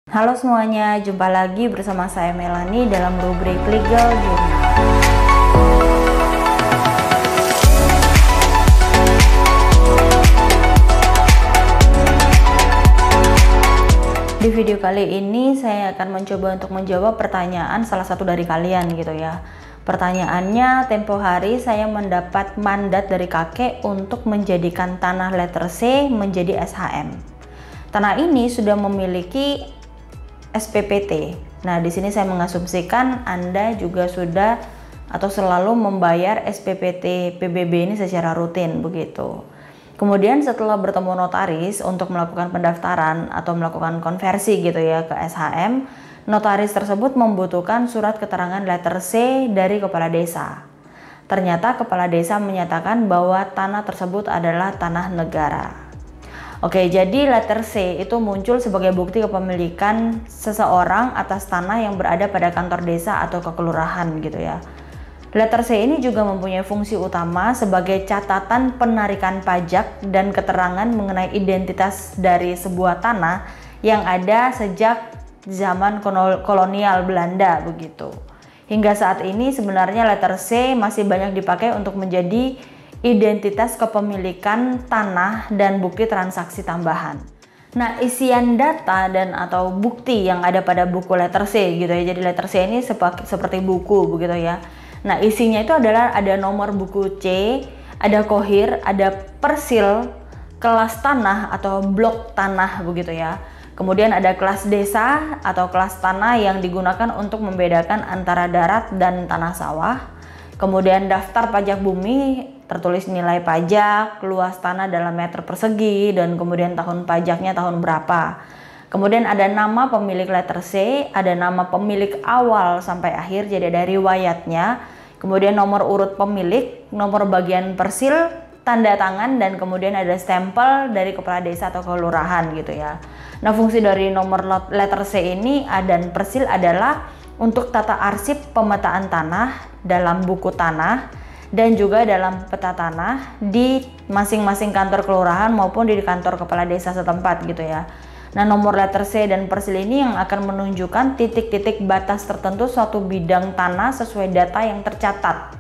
Halo semuanya, jumpa lagi bersama saya Melani dalam rubrik Legal Journal. Di video kali ini saya akan mencoba untuk menjawab pertanyaan salah satu dari kalian gitu ya. Pertanyaannya, tempo hari saya mendapat mandat dari kakek untuk menjadikan tanah letter C menjadi SHM. Tanah ini sudah memiliki SPPT. Nah, di sini saya mengasumsikan Anda juga sudah atau selalu membayar SPPT PBB ini secara rutin begitu. Kemudian setelah bertemu notaris untuk melakukan pendaftaran atau melakukan konversi gitu ya ke SHM, notaris tersebut membutuhkan surat keterangan letter C dari kepala desa. Ternyata kepala desa menyatakan bahwa tanah tersebut adalah tanah negara. Oke, jadi letter C itu muncul sebagai bukti kepemilikan seseorang atas tanah yang berada pada kantor desa atau kekelurahan gitu ya. Letter C ini juga mempunyai fungsi utama sebagai catatan penarikan pajak dan keterangan mengenai identitas dari sebuah tanah yang ada sejak zaman kolonial Belanda begitu. Hingga saat ini sebenarnya letter C masih banyak dipakai untuk menjadi identitas kepemilikan tanah dan bukti transaksi tambahan. Nah, isian data dan atau bukti yang ada pada buku letter C gitu ya. Jadi letter C ini seperti buku begitu ya. Nah, isinya itu adalah ada nomor buku C, ada kohir, ada persil, kelas tanah atau blok tanah begitu ya. Kemudian ada kelas desa atau kelas tanah yang digunakan untuk membedakan antara darat dan tanah sawah. Kemudian daftar pajak bumi, tertulis nilai pajak, luas tanah dalam meter persegi, dan kemudian tahun pajaknya tahun berapa. Kemudian ada nama pemilik letter C, ada nama pemilik awal sampai akhir, jadi ada riwayatnya. Kemudian nomor urut pemilik, nomor bagian persil, tanda tangan, dan kemudian ada stempel dari kepala desa atau kelurahan gitu ya. Nah, fungsi dari nomor letter C ini dan persil adalah untuk tata arsip pemetaan tanah dalam buku tanah dan juga dalam peta tanah di masing-masing kantor kelurahan maupun di kantor kepala desa setempat gitu ya. Nah, nomor letter C dan persil ini yang akan menunjukkan titik-titik batas tertentu suatu bidang tanah sesuai data yang tercatat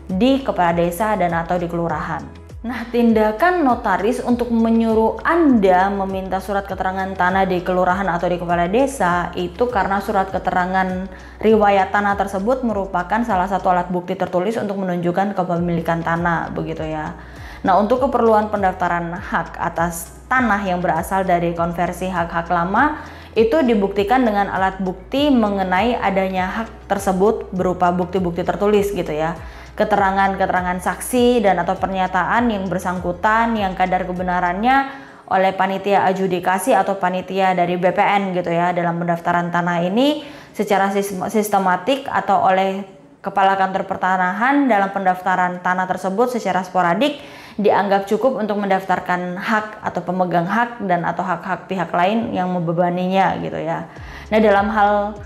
di kepala desa dan atau di kelurahan. Nah, tindakan notaris untuk menyuruh Anda meminta surat keterangan tanah di kelurahan atau di kepala desa itu karena surat keterangan riwayat tanah tersebut merupakan salah satu alat bukti tertulis untuk menunjukkan kepemilikan tanah begitu ya. Nah, untuk keperluan pendaftaran hak atas tanah yang berasal dari konversi hak-hak lama itu dibuktikan dengan alat bukti mengenai adanya hak tersebut berupa bukti-bukti tertulis gitu ya. Keterangan-keterangan saksi dan atau pernyataan yang bersangkutan yang kadar kebenarannya oleh panitia adjudikasi atau panitia dari BPN gitu ya dalam pendaftaran tanah ini secara sistematik atau oleh kepala kantor pertanahan dalam pendaftaran tanah tersebut secara sporadik dianggap cukup untuk mendaftarkan hak atau pemegang hak dan atau hak-hak pihak lain yang membebaninya gitu ya. Nah, dalam hal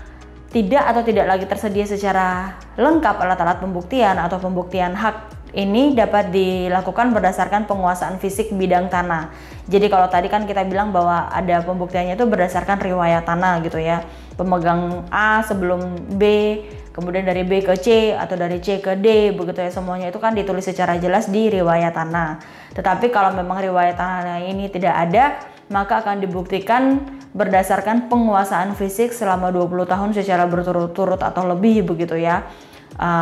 tidak atau tidak lagi tersedia secara lengkap alat-alat pembuktian atau pembuktian hak ini dapat dilakukan berdasarkan penguasaan fisik bidang tanah. Jadi kalau tadi kan kita bilang bahwa ada pembuktiannya itu berdasarkan riwayat tanah gitu ya. Pemegang A sebelum B, kemudian dari B ke C atau dari C ke D begitu ya, semuanya itu kan ditulis secara jelas di riwayat tanah. Tetapi kalau memang riwayat tanah ini tidak ada, maka akan dibuktikan berdasarkan penguasaan fisik selama 20 tahun secara berturut-turut atau lebih begitu ya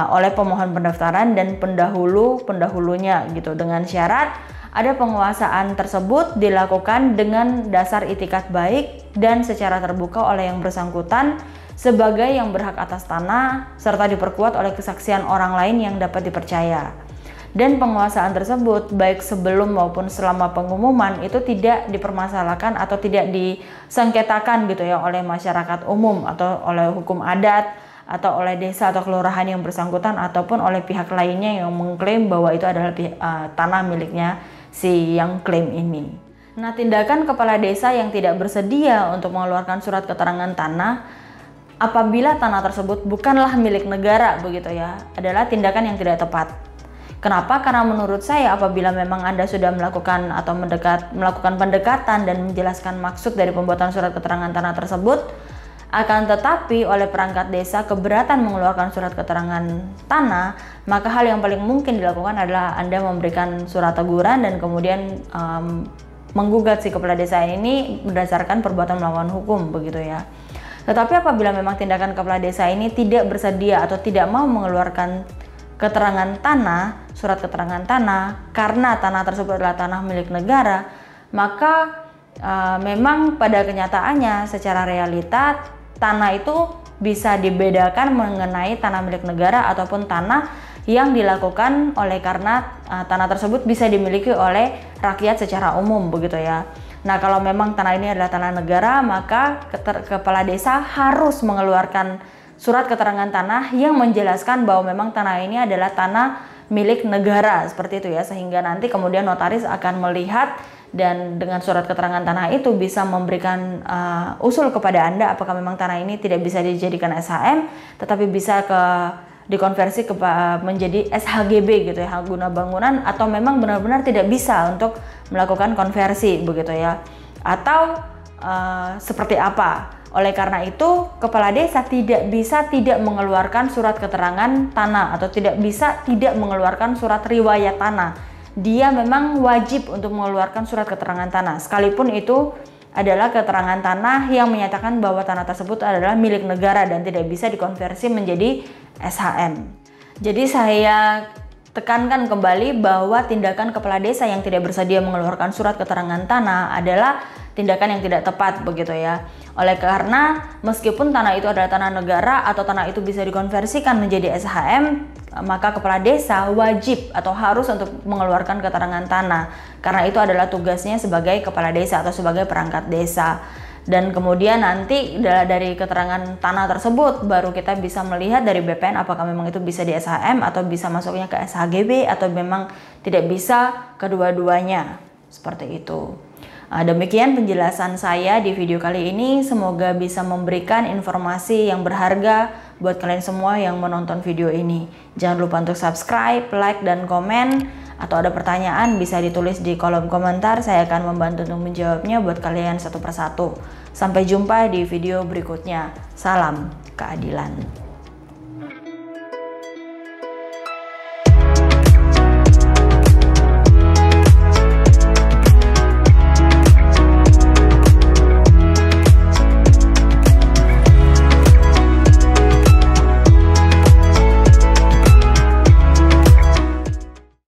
oleh pemohon pendaftaran dan pendahulunya gitu, dengan syarat ada penguasaan tersebut dilakukan dengan dasar itikat baik dan secara terbuka oleh yang bersangkutan sebagai yang berhak atas tanah serta diperkuat oleh kesaksian orang lain yang dapat dipercaya. Dan penguasaan tersebut baik sebelum maupun selama pengumuman itu tidak dipermasalahkan atau tidak disengketakan gitu ya oleh masyarakat umum atau oleh hukum adat atau oleh desa atau kelurahan yang bersangkutan ataupun oleh pihak lainnya yang mengklaim bahwa itu adalah tanah miliknya si yang klaim ini. Nah, tindakan kepala desa yang tidak bersedia untuk mengeluarkan surat keterangan tanah apabila tanah tersebut bukanlah milik negara begitu ya adalah tindakan yang tidak tepat. Kenapa? Karena menurut saya apabila memang Anda sudah melakukan atau melakukan pendekatan dan menjelaskan maksud dari pembuatan surat keterangan tanah tersebut, Akan tetapi oleh perangkat desa keberatan mengeluarkan surat keterangan tanah, maka hal yang paling mungkin dilakukan adalah Anda memberikan surat teguran dan kemudian menggugat si kepala desa ini berdasarkan perbuatan melawan hukum, begitu ya. Tetapi apabila memang tindakan kepala desa ini tidak bersedia atau tidak mau mengeluarkan keterangan tanah, surat keterangan tanah, karena tanah tersebut adalah tanah milik negara, maka memang pada kenyataannya secara realita tanah itu bisa dibedakan mengenai tanah milik negara ataupun tanah yang dilakukan oleh karena tanah tersebut bisa dimiliki oleh rakyat secara umum, begitu ya. Nah, kalau memang tanah ini adalah tanah negara, maka kepala desa harus mengeluarkan surat keterangan tanah yang menjelaskan bahwa memang tanah ini adalah tanah milik negara, seperti itu ya, sehingga nanti kemudian notaris akan melihat dan dengan surat keterangan tanah itu bisa memberikan usul kepada Anda apakah memang tanah ini tidak bisa dijadikan SHM tetapi bisa dikonversi menjadi SHGB gitu ya, hak guna bangunan, atau memang benar-benar tidak bisa untuk melakukan konversi, begitu ya, atau seperti apa. Oleh karena itu kepala desa tidak bisa tidak mengeluarkan surat keterangan tanah atau tidak bisa tidak mengeluarkan surat riwayat tanah. Dia memang wajib untuk mengeluarkan surat keterangan tanah, sekalipun itu adalah keterangan tanah yang menyatakan bahwa tanah tersebut adalah milik negara dan tidak bisa dikonversi menjadi SHM. Jadi saya tekankan kembali bahwa tindakan kepala desa yang tidak bersedia mengeluarkan surat keterangan tanah adalah tindakan yang tidak tepat, begitu ya. Oleh karena meskipun tanah itu adalah tanah negara atau tanah itu bisa dikonversikan menjadi SHM, maka kepala desa wajib atau harus untuk mengeluarkan keterangan tanah, karena itu adalah tugasnya sebagai kepala desa atau sebagai perangkat desa. Dan kemudian nanti dari keterangan tanah tersebut baru kita bisa melihat dari BPN apakah memang itu bisa di SHM atau bisa masuknya ke SHGB atau memang tidak bisa kedua-duanya, seperti itu. Demikian penjelasan saya di video kali ini, semoga bisa memberikan informasi yang berharga buat kalian semua yang menonton video ini. Jangan lupa untuk subscribe, like, dan komen. Atau ada pertanyaan bisa ditulis di kolom komentar, saya akan membantu untuk menjawabnya buat kalian satu persatu. Sampai jumpa di video berikutnya. Salam keadilan.